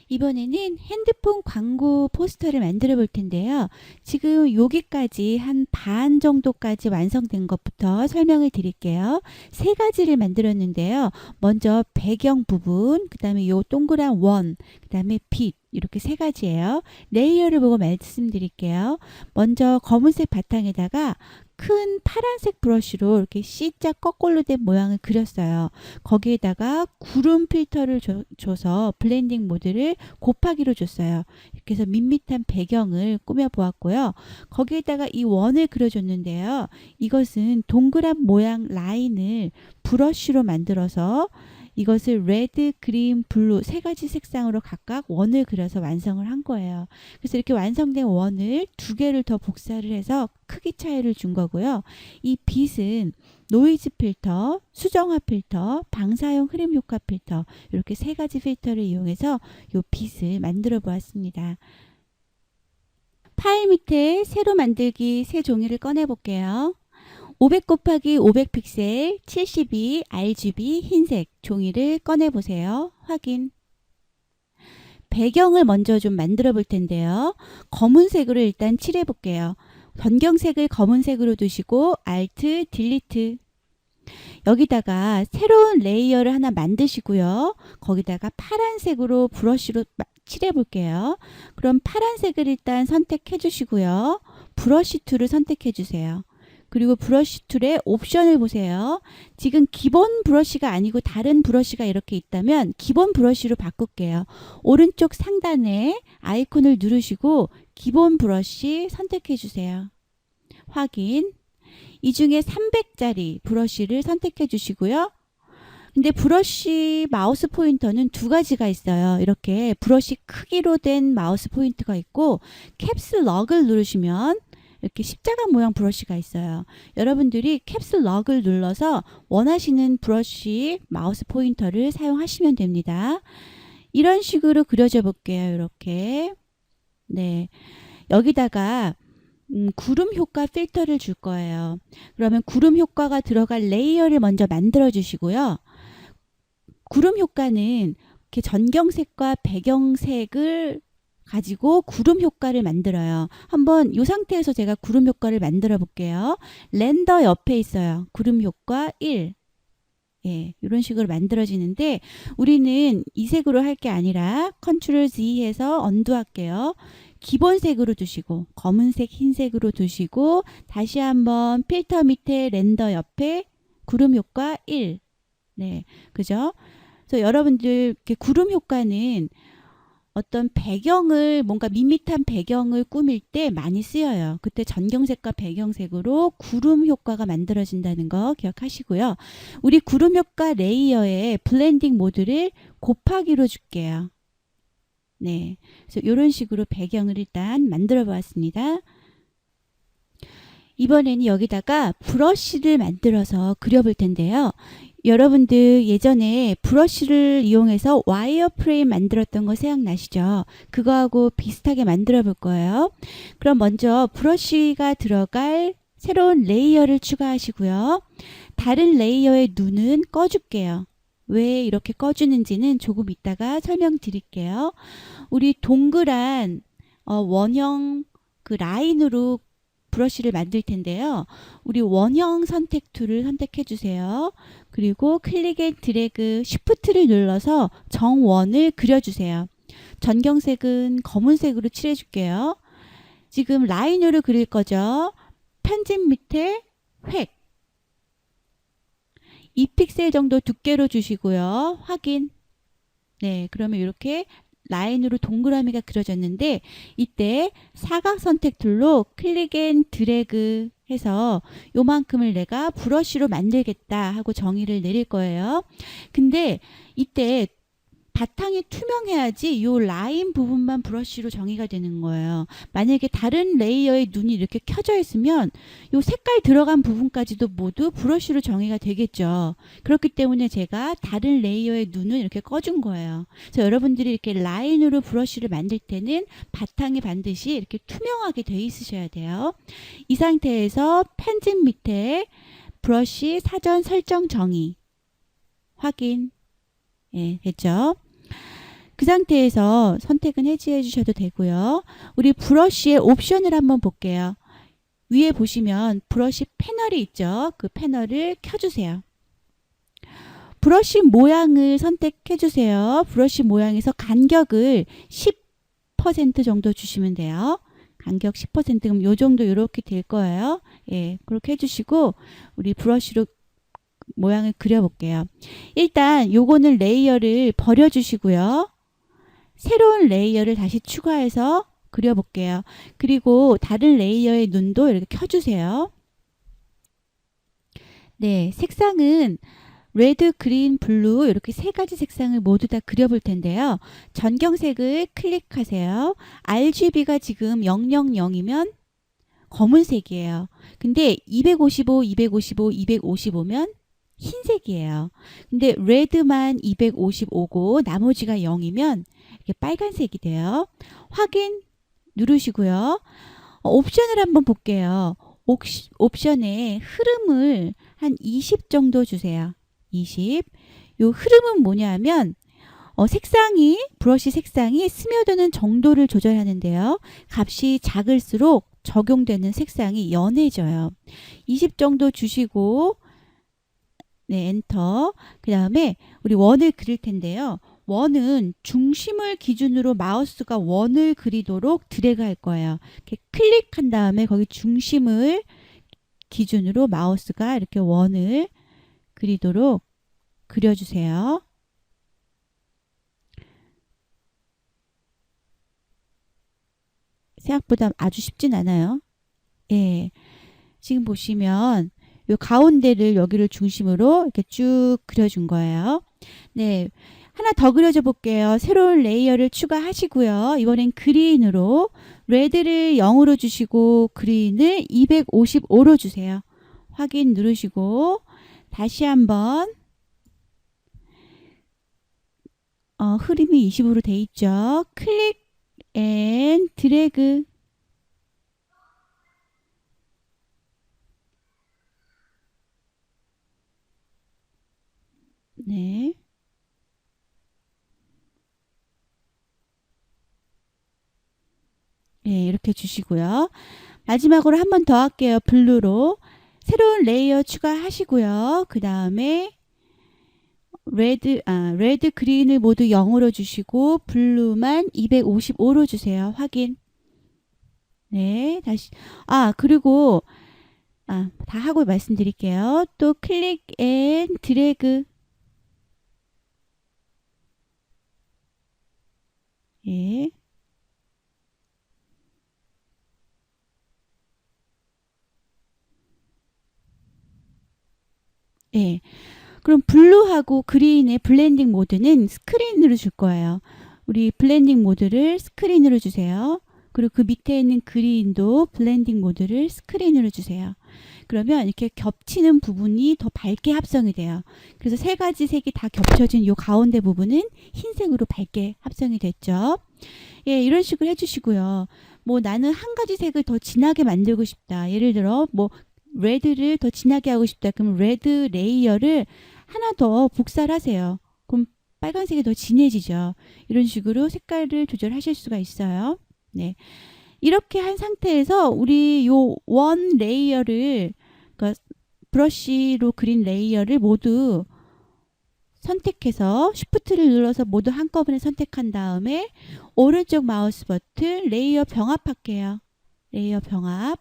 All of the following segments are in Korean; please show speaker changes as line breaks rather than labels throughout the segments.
이번에는 핸드폰 광고 포스터를 만들어 볼 텐데요. 지금 여기까지 한 반 정도까지 완성된 것부터 설명을 드릴게요. 세 가지를 만들었는데요. 먼저 배경 부분, 그 다음에 요 동그란 원, 그 다음에 빛, 이렇게 세 가지예요. 레이어를 보고 말씀드릴게요. 먼저 검은색 바탕에다가 큰 파란색 브러쉬로 이렇게 C자 거꾸로 된 모양을 그렸어요. 거기에다가 구름 필터를 줘서 블렌딩 모드를 곱하기로 줬어요. 이렇게 해서 밋밋한 배경을 꾸며 보았고요. 거기에다가 이 원을 그려줬는데요. 이것은 동그란 모양 라인을 브러쉬로 만들어서 이것을 레드, 그린, 블루 세 가지 색상으로 각각 원을 그려서 완성을 한 거예요. 그래서 이렇게 완성된 원을 두 개를 더 복사를 해서 크기 차이를 준 거고요. 이 빛은 노이즈 필터, 수정화 필터, 방사형 흐림 효과 필터 이렇게 세 가지 필터를 이용해서 이 빛을 만들어 보았습니다. 파일 밑에 새로 만들기 새 종이를 꺼내 볼게요. 500 곱하기 500 픽셀 72 RGB 흰색 종이를 꺼내 보세요. 확인. 배경을 먼저 좀 만들어 볼 텐데요. 검은색으로 일단 칠해 볼게요. 전경색을 검은색으로 두시고 Alt, Delete. 여기다가 새로운 레이어를 하나 만드시고요. 거기다가 파란색으로 브러쉬로 칠해 볼게요. 그럼 파란색을 일단 선택해 주시고요. 브러쉬 툴을 선택해 주세요. 그리고 브러쉬 툴의 옵션을 보세요. 지금 기본 브러쉬가 아니고 다른 브러쉬가 이렇게 있다면 기본 브러쉬로 바꿀게요. 오른쪽 상단에 아이콘을 누르시고 기본 브러쉬 선택해 주세요. 확인. 이 중에 300짜리 브러쉬를 선택해 주시고요. 근데 브러쉬 마우스 포인터는 두 가지가 있어요. 이렇게 브러쉬 크기로 된 마우스 포인터가 있고 캡슐럭을 누르시면 이렇게 십자가 모양 브러쉬가 있어요. 여러분들이 캡슐럭을 눌러서 원하시는 브러쉬 마우스 포인터를 사용하시면 됩니다. 이런 식으로 그려줘 볼게요. 이렇게. 네. 여기다가 구름 효과 필터를 줄 거예요. 그러면 구름 효과가 들어갈 레이어를 먼저 만들어 주시고요. 구름 효과는 이렇게 전경색과 배경색을 가지고 구름 효과를 만들어요. 한번 이 상태에서 제가 구름 효과를 만들어 볼게요. 렌더 옆에 있어요. 구름 효과 1. 예, 이런 식으로 만들어지는데 우리는 이 색으로 할 게 아니라 컨트롤 Z 해서 언두 할게요. 기본색으로 두시고 검은색, 흰색으로 두시고 다시 한번 필터 밑에 렌더 옆에 구름 효과 1. 네, 그죠? 그래서 여러분들 이렇게 구름 효과는 어떤 배경을 뭔가 밋밋한 배경을 꾸밀 때 많이 쓰여요. 그때 전경색과 배경색으로 구름 효과가 만들어진다는 거 기억하시고요. 우리 구름 효과 레이어에 블렌딩 모드를 곱하기로 줄게요. 네, 그래서 이런 식으로 배경을 일단 만들어 보았습니다. 이번에는 여기다가 브러쉬를 만들어서 그려볼 텐데요. 여러분들 예전에 브러쉬를 이용해서 와이어 프레임 만들었던 거 생각나시죠? 그거하고 비슷하게 만들어 볼 거예요. 그럼 먼저 브러쉬가 들어갈 새로운 레이어를 추가하시고요. 다른 레이어의 눈은 꺼줄게요. 왜 이렇게 꺼주는지는 조금 이따가 설명드릴게요. 우리 동그란 원형 그 라인으로 브러쉬를 만들 텐데요. 우리 원형 선택 툴을 선택해 주세요. 그리고 클릭 앤 드래그 쉬프트를 눌러서 정원을 그려주세요. 전경색은 검은색으로 칠해 줄게요. 지금 라인으로 그릴 거죠. 편집 밑에 획 2픽셀 정도 두께로 주시고요. 확인. 네, 그러면 이렇게 라인으로 동그라미가 그려졌는데 이때 사각 선택 툴로 클릭 앤 드래그 해서 요만큼을 내가 브러쉬로 만들겠다 하고 정의를 내릴 거예요. 근데 이때 바탕이 투명해야지 요 라인 부분만 브러쉬로 정의가 되는 거예요. 만약에 다른 레이어의 눈이 이렇게 켜져 있으면 요 색깔 들어간 부분까지도 모두 브러쉬로 정의가 되겠죠. 그렇기 때문에 제가 다른 레이어의 눈을 이렇게 꺼준 거예요. 그래서 여러분들이 이렇게 라인으로 브러쉬를 만들 때는 바탕이 반드시 이렇게 투명하게 돼 있으셔야 돼요. 이 상태에서 편집 밑에 브러쉬 사전 설정 정의 확인. 예, 됐죠? 그 상태에서 선택은 해지해 주셔도 되고요. 우리 브러쉬의 옵션을 한번 볼게요. 위에 보시면 브러쉬 패널이 있죠. 그 패널을 켜주세요. 브러쉬 모양을 선택해 주세요. 브러쉬 모양에서 간격을 10% 정도 주시면 돼요. 간격 10% 그럼 요 정도 이렇게 될 거예요. 예, 그렇게 해주시고 우리 브러쉬로 모양을 그려볼게요. 일단 요거는 레이어를 버려주시고요. 새로운 레이어를 다시 추가해서 그려볼게요. 그리고 다른 레이어의 눈도 이렇게 켜주세요. 네, 색상은 레드, 그린, 블루 이렇게 세 가지 색상을 모두 다 그려볼 텐데요. 전경색을 클릭하세요. RGB가 지금 000이면 검은색이에요. 근데 255, 255, 255면 흰색이에요. 근데 레드만 255고 나머지가 0이면 이렇게 빨간색이 돼요. 확인 누르시고요. 옵션을 한번 볼게요. 옵션에 흐름을 한 20 정도 주세요. 20. 요 흐름은 뭐냐면 색상이 브러쉬 색상이 스며드는 정도를 조절하는데요. 값이 작을수록 적용되는 색상이 연해져요. 20 정도 주시고 네, 엔터. 그 다음에 우리 원을 그릴 텐데요. 원은 중심을 기준으로 마우스가 원을 그리도록 드래그 할 거예요. 이렇게 클릭한 다음에 거기 중심을 기준으로 마우스가 이렇게 원을 그리도록 그려주세요. 생각보다 아주 쉽진 않아요. 예. 지금 보시면 요 가운데를 여기를 중심으로 이렇게 쭉 그려준 거예요. 네. 하나 더 그려줘 볼게요. 새로운 레이어를 추가하시고요. 이번엔 그린으로 레드를 0으로 주시고 그린을 255로 주세요. 확인 누르시고 다시 한번 흐름이 20으로 돼 있죠. 클릭 앤 드래그. 네. 네, 이렇게 주시고요. 마지막으로 한 번 더 할게요. 블루로 새로운 레이어 추가하시고요. 그 다음에 레드, 그린을 모두 0으로 주시고 블루만 255로 주세요. 확인. 네, 다시 그리고 다 하고 말씀드릴게요. 또 클릭 앤 드래그. 예. 예. 그럼 블루하고 그린의 블렌딩 모드는 스크린으로 줄 거예요. 우리 블렌딩 모드를 스크린으로 주세요. 그리고 그 밑에 있는 그린도 블렌딩 모드를 스크린으로 주세요. 그러면 이렇게 겹치는 부분이 더 밝게 합성이 돼요. 그래서 세 가지 색이 다 겹쳐진 이 가운데 부분은 흰색으로 밝게 합성이 됐죠. 예, 이런 식으로 해주시고요. 뭐 나는 한 가지 색을 더 진하게 만들고 싶다. 예를 들어 뭐 레드를 더 진하게 하고 싶다. 그럼 레드 레이어를 하나 더 복사를 하세요. 그럼 빨간색이 더 진해지죠. 이런 식으로 색깔을 조절하실 수가 있어요. 네. 이렇게 한 상태에서 우리 요 원 레이어를 그러니까 브러쉬로 그린 레이어를 모두 선택해서 쉬프트를 눌러서 모두 한꺼번에 선택한 다음에 오른쪽 마우스 버튼 레이어 병합할게요. 레이어 병합.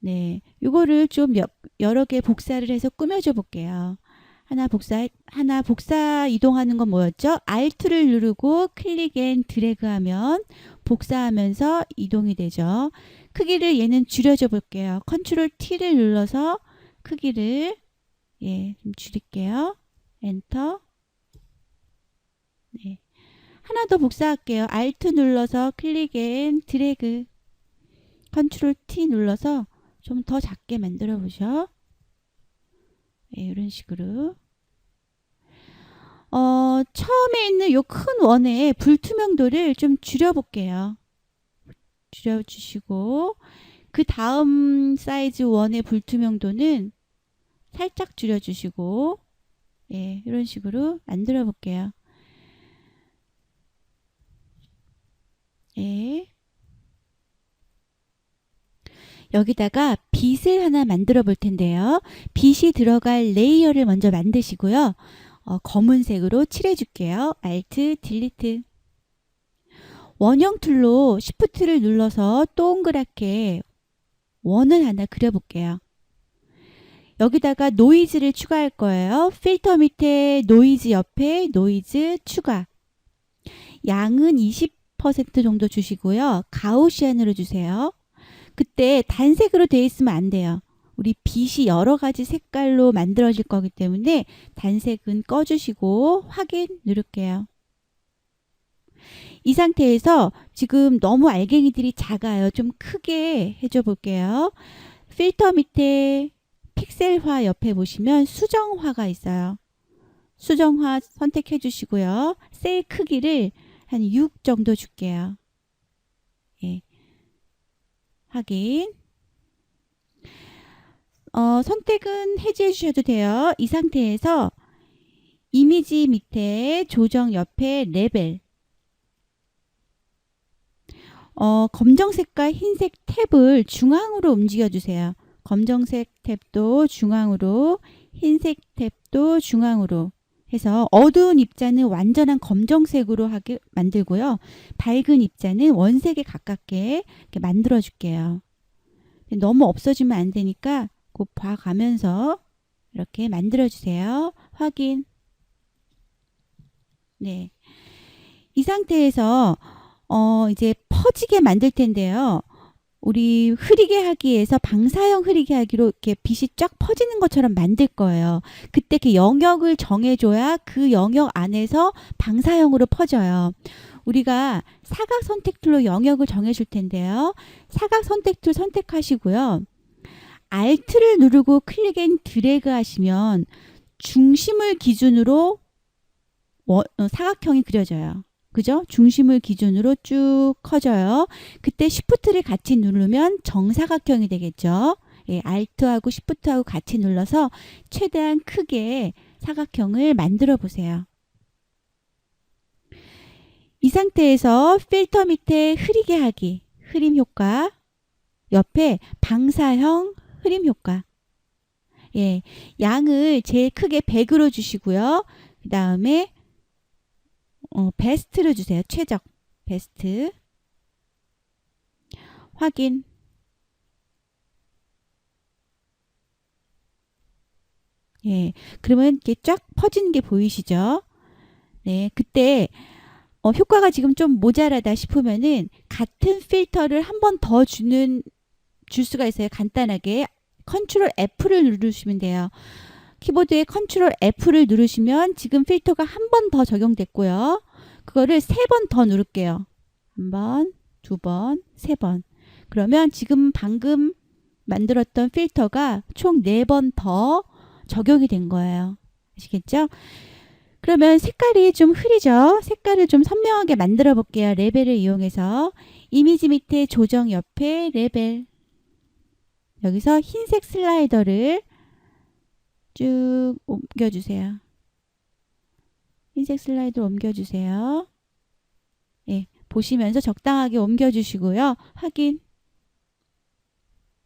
네, 이거를 좀 여러 개 복사를 해서 꾸며줘 볼게요. 하나 복사 이동하는 건 뭐였죠? Alt를 누르고 클릭 앤 드래그 하면 복사하면서 이동이 되죠. 크기를 얘는 줄여줘 볼게요. 컨트롤 T를 눌러서 크기를 좀 줄일게요. 엔터. 네. 하나 더 복사할게요. Alt 눌러서 클릭 앤 드래그. 컨트롤 T 눌러서 좀 더 작게 만들어 보죠. 네, 이런 식으로. 처음에 있는 요 큰 원의 불투명도를 좀 줄여볼게요. 줄여주시고 그 다음 사이즈 원의 불투명도는 살짝 줄여주시고 이런 식으로 만들어 볼게요. 예. 여기다가 빛을 하나 만들어 볼 텐데요. 빛이 들어갈 레이어를 먼저 만드시고요. 검은색으로 칠해 줄게요. Alt, Delete. 원형 툴로 Shift를 눌러서 동그랗게 원을 하나 그려볼게요. 여기다가 노이즈를 추가할 거예요. 필터 밑에 노이즈 옆에 노이즈 추가. 양은 20% 정도 주시고요. 가우시안으로 주세요. 그때 단색으로 되어 있으면 안 돼요. 우리 빛이 여러 가지 색깔로 만들어질 거기 때문에 단색은 꺼주시고 확인 누를게요. 이 상태에서 지금 너무 알갱이들이 작아요. 좀 크게 해줘 볼게요. 필터 밑에 픽셀화 옆에 보시면 수정화가 있어요. 수정화 선택해 주시고요. 셀 크기를 한 6 정도 줄게요. 예. 확인. 선택은 해지해 주셔도 돼요. 이 상태에서 이미지 밑에 조정 옆에 레벨. 검정색과 흰색 탭을 중앙으로 움직여 주세요. 검정색 탭도 중앙으로, 흰색 탭도 중앙으로 해서 어두운 입자는 완전한 검정색으로 하게 만들고요. 밝은 입자는 원색에 가깝게 이렇게 만들어 줄게요. 너무 없어지면 안 되니까 곧 봐가면서 이렇게 만들어 주세요. 확인. 네. 이 상태에서 이제 퍼지게 만들 텐데요. 우리 흐리게 하기 위해서 방사형 흐리게 하기로 이렇게 빛이 쫙 퍼지는 것처럼 만들 거예요. 그때 그 영역을 정해줘야 그 영역 안에서 방사형으로 퍼져요. 우리가 사각 선택 툴로 영역을 정해줄 텐데요. 사각 선택 툴 선택하시고요. Alt를 누르고 클릭 앤 드래그 하시면 중심을 기준으로 사각형이 그려져요. 그죠? 중심을 기준으로 쭉 커져요. 그때 Shift를 같이 누르면 정사각형이 되겠죠. 예, Alt하고 Shift하고 같이 눌러서 최대한 크게 사각형을 만들어 보세요. 이 상태에서 필터 밑에 흐리게 하기, 흐림 효과, 옆에 방사형 흐림 효과. 예, 양을 제일 크게 100으로 주시고요. 그 다음에 베스트를 주세요. 최적. 베스트. 확인. 예. 그러면 이렇게 쫙 퍼지는 게 보이시죠? 네. 그때 효과가 지금 좀 모자라다 싶으면은 같은 필터를 한 번 더 줄 수가 있어요. 간단하게. 컨트롤 F를 누르시면 돼요. 키보드에 컨트롤 F를 누르시면 지금 필터가 한 번 더 적용됐고요. 그거를 3번 더 누를게요. 1번, 2번, 3번. 그러면 지금 방금 만들었던 필터가 총 4번 더 적용이 된 거예요. 아시겠죠? 그러면 색깔이 좀 흐리죠? 색깔을 좀 선명하게 만들어 볼게요. 레벨을 이용해서. 이미지 밑에 조정 옆에 레벨. 여기서 흰색 슬라이더를 쭉 옮겨주세요. 흰색 슬라이드 옮겨주세요. 예, 보시면서 적당하게 옮겨주시고요. 확인.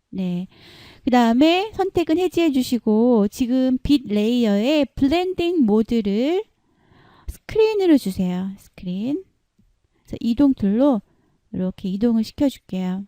네. 그 다음에 선택은 해지해 주시고 지금 빛 레이어에 블렌딩 모드를 스크린으로 주세요. 스크린. 그래서 이동 툴로 이렇게 이동을 시켜줄게요.